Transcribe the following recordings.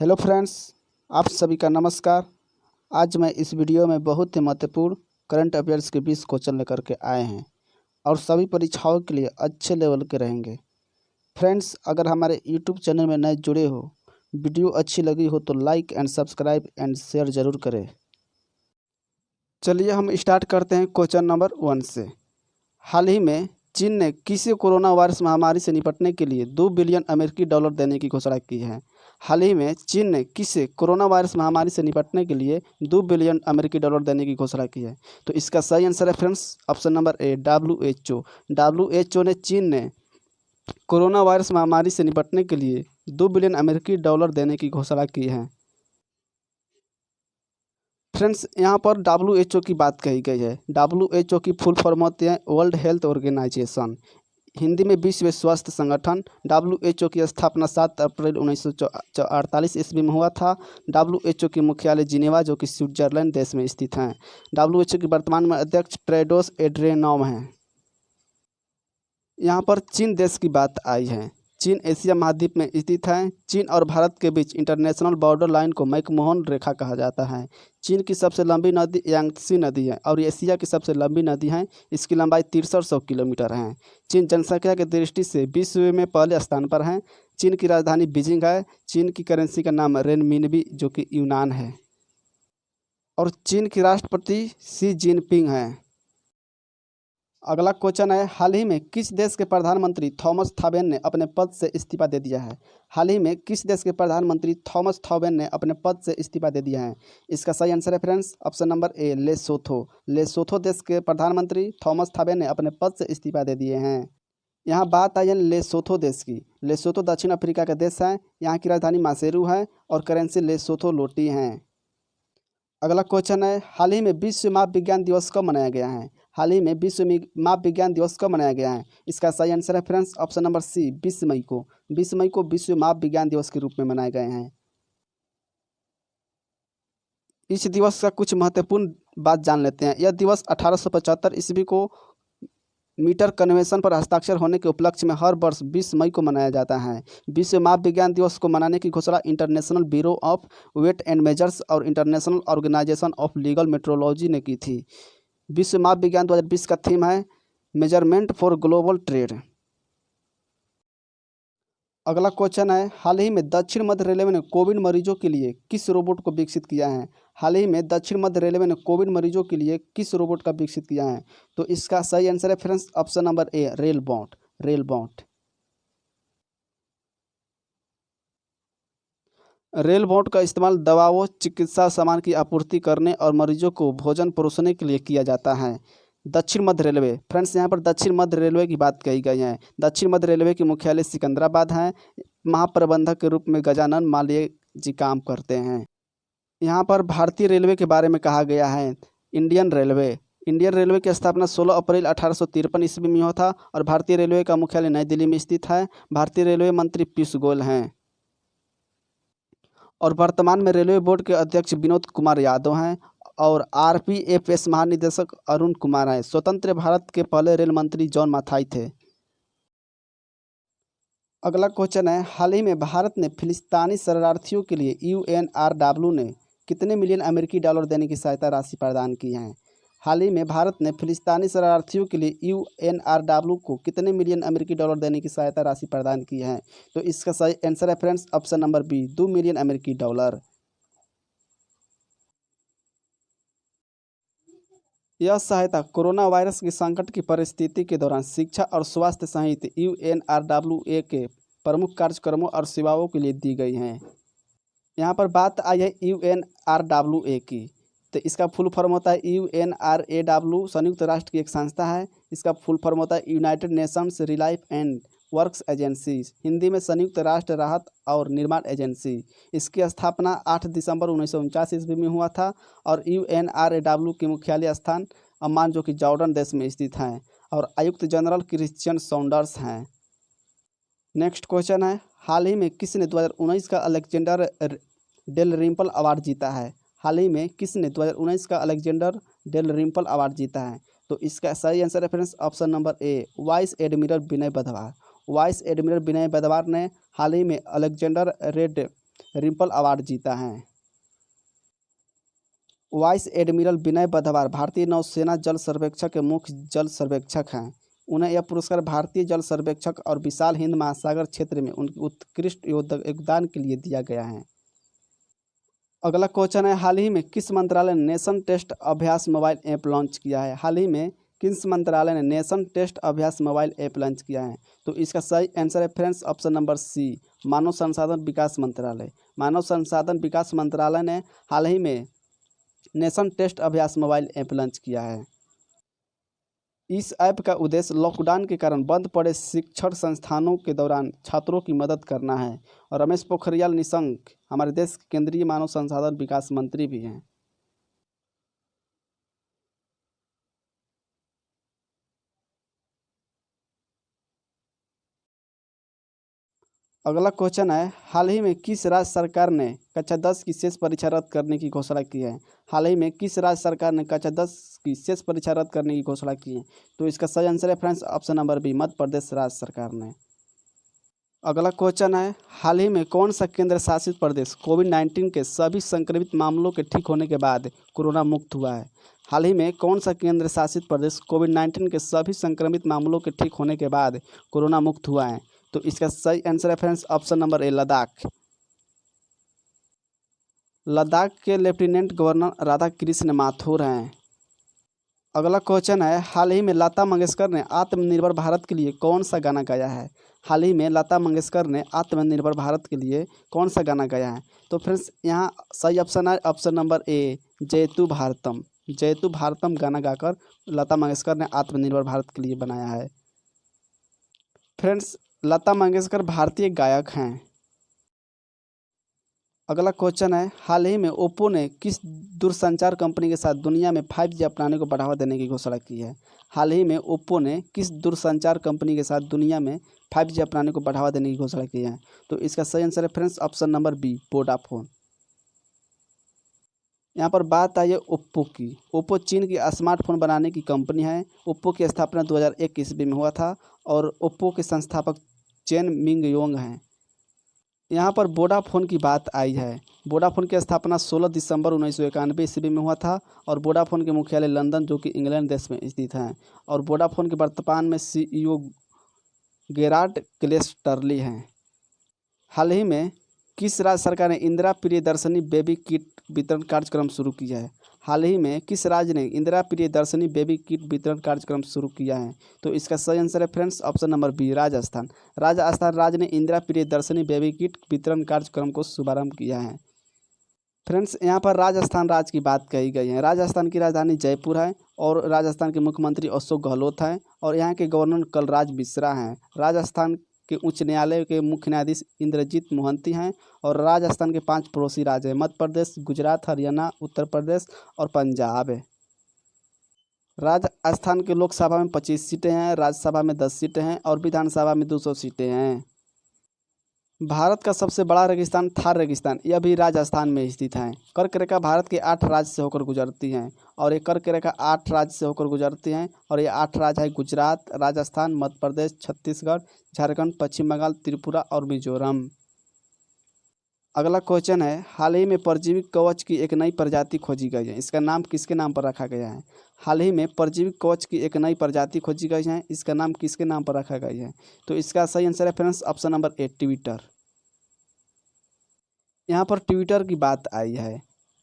Hello friends, आप सभी का नमस्कार। आज मैं इस वीडियो में बहुत ही महत्वपूर्ण करंट अफेयर्स के 20 क्वेश्चन लेकर के आए हैं और सभी परीक्षाओं के लिए अच्छे लेवल के रहेंगे। फ्रेंड्स, अगर हमारे यूट्यूब चैनल में नए जुड़े हो, वीडियो अच्छी लगी हो तो like and subscribe and share ज़रूर करें। चलिए हम स्टार्ट करते हैं क्वेश्चन नंबर 1 से। हाल ही में चीन ने किसी कोरोना वायरस महामारी से निपटने के लिए 2 बिलियन अमेरिकी डॉलर देने की घोषणा की है। हाल ही में चीन ने किसी कोरोना वायरस महामारी से निपटने के लिए 2 बिलियन अमेरिकी डॉलर देने की घोषणा की है। तो इसका सही आंसर है friends option number A, WHO। WHO ने चीन ने कोरोना वायरस महामारी से निपटने के लिए 2 बिलियन अमेरिकी डॉलर देने की घोषणा की है। फ्रेंड्स, यहाँ पर WHO की बात कही गई है। WHO की फुल फॉर्म होती है वर्ल्ड हेल्थ ऑर्गेनाइजेशन, हिंदी में विश्व स्वास्थ्य संगठन। WHO की स्थापना 7 अप्रैल 1948 ईस्वी में हुआ था। WHO की मुख्यालय जिनेवा जो कि स्विट्जरलैंड देश में स्थित है। WHO के वर्तमान में अध्यक्ष टेड्रोस एड्रेनॉम हैं। यहाँ पर चीन देश की बात आई है। चीन एशिया महाद्वीप में स्थित है। चीन और भारत के बीच इंटरनेशनल बॉर्डर लाइन को मैकमोहन रेखा कहा जाता है। चीन की सबसे लंबी नदी यांगत्से नदी है और एशिया की सबसे लंबी नदी है। इसकी लंबाई 6300 किलोमीटर है। चीन जनसंख्या की दृष्टि से विश्व में पहले स्थान पर है। चीन की राजधानी बीजिंग है। चीन की करेंसी का नाम रेनमिनबी जो कि यूनान है और चीन के राष्ट्रपति शी जिनपिंग हैं। अगला क्वेश्चन है, हाल ही में किस देश के प्रधानमंत्री थॉमस थॉबेन ने अपने पद से इस्तीफा दे दिया है? हाल ही में किस देश के प्रधानमंत्री थॉमस थॉबेन ने अपने पद से इस्तीफा दे दिया है? इसका सही आंसर है फ्रेंड्स ऑप्शन नंबर ए, लेसोथो। लेसोथो देश के प्रधानमंत्री थॉमस थॉबेन ने अपने पद से इस्तीफा दे दिए हैं। यहाँ बात आई है लेसोथो देश की। लेसोथो दक्षिण अफ्रीका का देश है। यहाँ की राजधानी मासेरू है और करेंसी लेसोथो लोटी है। अगला क्वेश्चन है, हाल ही में विश्व माप विज्ञान दिवस कब मनाया गया है? हाल ही में विश्व माप विज्ञान दिवस कब मनाया गया है? इसका सही आंसर है फ्रेंड्स ऑप्शन नंबर सी, 20 मई को। 20 मई को विश्व माप विज्ञान दिवस के रूप में मनाए गए हैं। इस दिवस का कुछ महत्वपूर्ण बात जान लेते हैं। यह दिवस 1875 ईस्वी को मीटर कन्वेंशन पर हस्ताक्षर होने के उपलक्ष्य में हर वर्ष 20 मई को मनाया जाता है। विश्व माप विज्ञान दिवस को मनाने की घोषणा International Bureau of Weight and Measures और International Organization of Legal Metrology ने की थी। विश्व माप विज्ञान 2020 का थीम है मेजरमेंट फॉर ग्लोबल ट्रेड। अगला क्वेश्चन है, हाल ही में दक्षिण मध्य रेलवे ने कोविड मरीजों के लिए किस रोबोट को विकसित किया है? हाल ही में दक्षिण मध्य रेलवे ने कोविड मरीजों के लिए किस रोबोट का विकसित किया है? तो इसका सही आंसर है फ्रेंड्स ऑप्शन नंबर ए, रेलबॉट। रेलबॉट रेलबॉट का इस्तेमाल दवाओं, चिकित्सा सामान की आपूर्ति करने और मरीजों को भोजन परोसने के लिए किया जाता है। दक्षिण मध्य रेलवे, फ्रेंड्स यहाँ पर दक्षिण मध्य रेलवे की बात कही गई है। दक्षिण मध्य रेलवे की मुख्यालय सिकंदराबाद है। महाप्रबंधक के रूप में गजानन मालवीय जी काम करते हैं। यहाँ पर भारतीय रेलवे के बारे में कहा गया है। इंडियन रेलवे, इंडियन रेलवे की स्थापना 16 अप्रैल 1853 ईस्वी में हुआ था और भारतीय रेलवे का मुख्यालय नई दिल्ली में स्थित है। भारतीय रेलवे मंत्री पीयूष गोयल हैं और वर्तमान में रेलवे बोर्ड के अध्यक्ष विनोद कुमार यादव हैं और RPFS महानिदेशक अरुण कुमार हैं। स्वतंत्र भारत के पहले रेल मंत्री जॉन माथाई थे। अगला क्वेश्चन है, हाल ही में भारत ने फिलिस्तीनी शरणार्थियों के लिए UNRW ने कितने मिलियन अमेरिकी डॉलर देने की सहायता राशि प्रदान की है? हाल ही में भारत ने फिलिस्तीनी शरणार्थियों के लिए UNRW को कितने मिलियन अमेरिकी डॉलर देने की सहायता राशि प्रदान की है? तो इसका सही आंसर है friends option number B, 2 million अमेरिकी डॉलर। यह सहायता कोरोना वायरस की संकट की परिस्थिति के दौरान शिक्षा और स्वास्थ्य सहित UNRWA के प्रमुख कार्यक्रमों और सेवाओं के लिए दी गई हैं। यहाँ पर बात आई है UNRWA की, तो इसका फुल फॉर्म होता है UNRAW। संयुक्त राष्ट्र की एक संस्था है। इसका फुल फॉर्म होता है United Nations relief and works agency, Hindi में संयुक्त राष्ट्र राहत और निर्माण एजेंसी। इसकी स्थापना 8 दिसंबर 1949 ईस्वी में हुआ था और UNRAW की मुख्यालय स्थान अम्मान जो कि जॉर्डन देश में स्थित है और आयुक्त जनरल क्रिश्चियन सौंडर्स हैं। नेक्स्ट क्वेश्चन है, हाल ही में किसने 2019 का अलेक्जेंडर डेल रिम्पल अवार्ड जीता है? हाल ही में किसने 2019 का अलेक्जेंडर डेल रिम्पल अवार्ड जीता है? तो इसका सही आंसर है friends option number A, vice admiral Vinay Badhwar. Vice admiral Vinay Badhwar ने हाल ही में अलेक्जेंडर रेड रिम्पल अवार्ड जीता है। वाइस एडमिरल विनय बधवार भारतीय नौसेना जल सर्वेक्षण के मुख्य जल सर्वेक्षक हैं। उन्हें यह पुरस्कार भारतीय जल सर्वेक्षक और विशाल हिंद महासागर क्षेत्र में उनके उत्कृष्ट योगदान के लिए दिया गया है। अगला क्वेश्चन है, हाल ही में किस मंत्रालय ने नेशन टेस्ट अभ्यास मोबाइल ऐप लॉन्च किया है? हाल ही में किस मंत्रालय ने नेशन टेस्ट अभ्यास मोबाइल ऐप लॉन्च किया है? तो इसका सही आंसर है फ्रेंड्स ऑप्शन नंबर सी, मानव संसाधन विकास मंत्रालय। मानव संसाधन विकास मंत्रालय ने हाल ही में नेशन टेस्ट अभ्यास मोबाइल ऐप लॉन्च किया है। इस ऐप का उद्देश्य लॉकडाउन के कारण बंद पड़े शिक्षण संस्थानों के दौरान छात्रों की मदद करना है। और रमेश पोखरियाल निशंक हमारे देश के केंद्रीय मानव संसाधन विकास मंत्री भी हैं। अगला क्वेश्चन है, हाल ही में किस राज्य सरकार ने कक्षा 10 की शेष परीक्षा रद्द करने की घोषणा की है? हाल ही में किस राज्य सरकार ने कक्षा 10 की शेष परीक्षा रद्द करने की घोषणा की है? तो इसका सही आंसर है friends option number B, Madhya Pradesh राज्य सरकार ने। अगला क्वेश्चन है, हाल ही में कौन सा केंद्र शासित प्रदेश कोविड-19 के सभी संक्रमित मामलों के ठीक होने के बाद कोरोना मुक्त हुआ है? हाल ही में कौन सा केंद्र शासित प्रदेश कोविड-19 के सभी संक्रमित मामलों के ठीक होने के बाद कोरोना मुक्त हुआ है? तो इसका सही आंसर है फ्रेंड्स ऑप्शन नंबर ए, लद्दाख। लद्दाख के लेफ्टिनेंट गवर्नर राधा कृष्ण माथुर हैं। अगला क्वेश्चन है, हाल ही में लता मंगेशकर ने आत्मनिर्भर भारत के लिए कौन सा गाना गाया है? हाल ही में लता मंगेशकर ने आत्मनिर्भर भारत के लिए कौन सा गाना गाया है? तो फ्रेंड्स यहाँ सही ऑप्शन है ऑप्शन नंबर ए, जयतु भारतम। जयतु भारतम गाना गाकर लता मंगेशकर ने आत्मनिर्भर भारत के लिए बनाया है। फ्रेंड्स लता मंगेशकर भारतीय गायक हैं। अगला क्वेश्चन है, हाल ही में ओप्पो ने किस दूरसंचार कंपनी के साथ दुनिया में 5G अपनाने को बढ़ावा देने की घोषणा की है? हाल ही में ओप्पो ने किस दूरसंचार कंपनी के साथ दुनिया में 5G अपनाने को बढ़ावा देने की घोषणा की है? तो इसका सही आंसर है friends option number B, Vodafone. यहाँ पर बात आई है ओप्पो की। ओप्पो चीन की स्मार्टफोन बनाने की कंपनी है। ओप्पो की स्थापना 2001 ईस्वी में हुआ था और ओप्पो के संस्थापक चेन मिंग योंग हैं। यहाँ पर वोडाफोन की बात आई है। वोडाफोन की स्थापना 16 दिसंबर 1991 ईस्वी में हुआ था और वोडाफोन के मुख्यालय लंदन जो कि इंग्लैंड देश में स्थित हैं। और वोडाफोन के वर्तमान में CEO गेरार्ड क्लेस्टरली हैं। हाल ही में किस राज्य सरकार ने इंदिरा प्रियदर्शनी बेबी किट वितरण कार्यक्रम शुरू किया है? हाल ही में किस राज्य ने इंदिरा प्रियदर्शनी बेबी किट वितरण कार्यक्रम शुरू किया है? तो इसका सही आंसर है friends option number B, Rajasthan. Rajasthan राज्य ने इंदिरा प्रियदर्शनी बेबी किट वितरण कार्यक्रम को शुभारंभ किया है। फ्रेंड्स यहाँ पर राजस्थान राज्य की बात कही गई है। राजस्थान की राजधानी जयपुर है और राजस्थान के मुख्यमंत्री अशोक गहलोत हैं और यहाँ के गवर्नर कलराज मिश्रा हैं। राजस्थान के उच्च न्यायालय के मुख्य न्यायाधीश इंद्रजीत मोहंती हैं और राजस्थान के 5 पड़ोसी राज्य हैं, मध्य प्रदेश, गुजरात, हरियाणा, उत्तर प्रदेश और पंजाब है। राजस्थान के लोकसभा में 25 सीटें हैं, राज्यसभा में 10 सीटें हैं और विधानसभा में 200 सीटें हैं। भारत का सबसे बड़ा रेगिस्तान थार रेगिस्तान यह भी राजस्थान में स्थित है। कर्क रेखा भारत के 8 राज्य से होकर गुजरती हैं और ये कर्क रेखा 8 राज्य से होकर गुजरती हैं और ये 8 राज्य है गुजरात, राजस्थान, मध्य प्रदेश, छत्तीसगढ़, झारखंड, पश्चिम बंगाल, त्रिपुरा और मिजोरम। अगला क्वेश्चन है, हाल ही में परजीवी कवच की एक नई प्रजाति खोजी गई है। इसका नाम किसके नाम पर रखा गया है? हाल ही में परजीवी कवच की एक नई प्रजाति खोजी गई है, इसका नाम किसके नाम पर रखा गया है? तो इसका सही आंसर है फ्रेंड्स ऑप्शन नंबर ए, ट्विटर। यहाँ पर ट्विटर की बात आई है।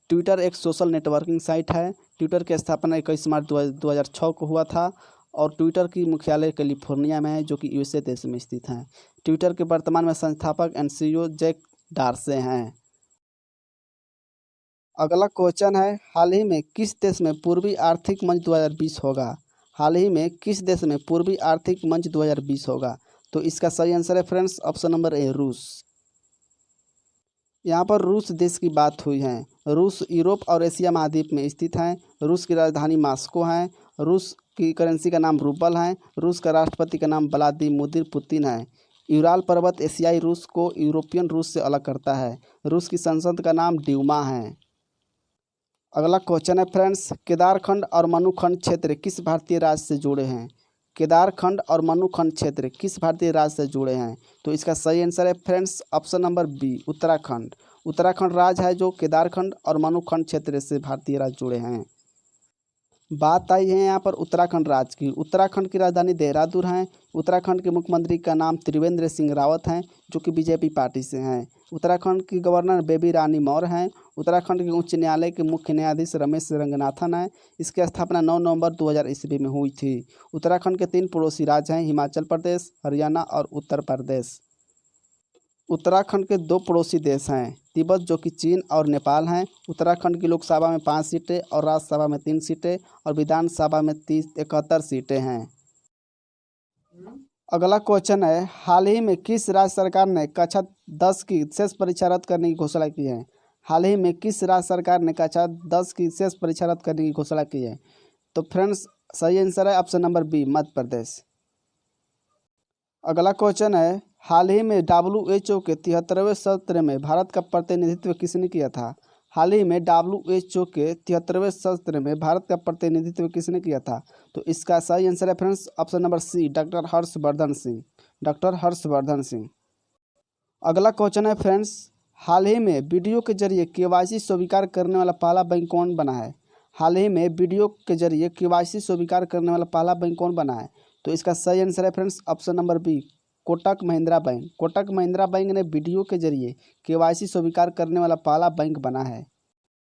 ट्विटर एक सोशल नेटवर्किंग साइट है। ट्विटर की स्थापना 21 मार्च 2006 को हुआ था और ट्विटर की मुख्यालय कैलिफोर्निया में है जो कि USA देश में स्थित है। ट्विटर के वर्तमान में संस्थापक एंड CEO जैक डॉर्से हैं। अगला क्वेश्चन है, हाल ही में किस देश में पूर्वी आर्थिक मंच 2020 होगा? हाल ही में किस देश में पूर्वी आर्थिक मंच 2020 होगा? तो इसका सही आंसर है फ्रेंड्स ऑप्शन नंबर ए, रूस। यहाँ पर रूस देश की बात हुई है। रूस यूरोप और एशिया महाद्वीप में स्थित है। रूस की राजधानी मॉस्को है। रूस की करेंसी का नाम रूबल है। रूस का राष्ट्रपति का नाम व्लादिमीर पुतिन है। यूराल पर्वत एशियाई रूस को यूरोपियन रूस से अलग करता है। रूस की संसद का नाम ड्यूमा है। अगला क्वेश्चन है फ्रेंड्स, केदारखंड और मनुखंड क्षेत्र किस भारतीय राज्य से जुड़े हैं? केदारखंड और मनुखंड क्षेत्र किस भारतीय राज्य से जुड़े हैं? तो इसका सही आंसर है friends option number B, Uttarakhand. Uttarakhand राज्य है जो केदारखंड और मनुखंड क्षेत्र से भारतीय राज्य जुड़े हैं। बात आई है यहाँ पर उत्तराखंड राज्य की। उत्तराखंड की राजधानी देहरादून है। उत्तराखंड के मुख्यमंत्री का नाम त्रिवेंद्र सिंह रावत हैं, जो कि बीजेपी पार्टी से हैं। उत्तराखंड की गवर्नर बेबी रानी मौर्य हैं। उत्तराखंड के उच्च न्यायालय के मुख्य न्यायाधीश रमेश रंगनाथन हैं। इसकी स्थापना 9 नवंबर 2000 ईस्वी में हुई थी। उत्तराखंड के 3 पड़ोसी राज्य हैं, हिमाचल प्रदेश, हरियाणा और उत्तर प्रदेश। उत्तराखंड के 2 पड़ोसी देश हैं, तिब्बत जो कि चीन और नेपाल हैं। उत्तराखंड की लोकसभा में 5 सीटें और राज्यसभा में 3 सीटें और विधानसभा में 71 सीटें हैं। अगला क्वेश्चन है, हाल ही में किस राज्य सरकार ने कक्षा 10 की शेष परीक्षा रद्द करने की घोषणा की है? हाल ही में किस राज्य सरकार ने कक्षा 10 की शेष परीक्षा रद्द करने की घोषणा की है? तो फ्रेंड्स सही आंसर है option number B, Madhya Pradesh. अगला क्वेश्चन है, हाल ही में WHO के 73वें सत्र में भारत का प्रतिनिधित्व किसने किया था? हाल ही में WHO के 73वें सत्र में भारत का प्रतिनिधित्व किसने किया था? तो इसका सही आंसर है friends option number C, doctor Harshvardhan Singh. Doctor Harshvardhan Singh. अगला क्वेश्चन है फ्रेंड्स, हाल ही में वीडियो के जरिए KYC स्वीकार करने वाला पहला बैंक कौन बना है? हाल ही में वीडियो के जरिए KYC स्वीकार करने वाला पहला बैंक कौन बना है? तो इसका सही आंसर है friends option number B, Kotak Mahindra bank. Kotak Mahindra bank ने वीडियो के जरिए KYC स्वीकार करने वाला पहला बैंक बना है।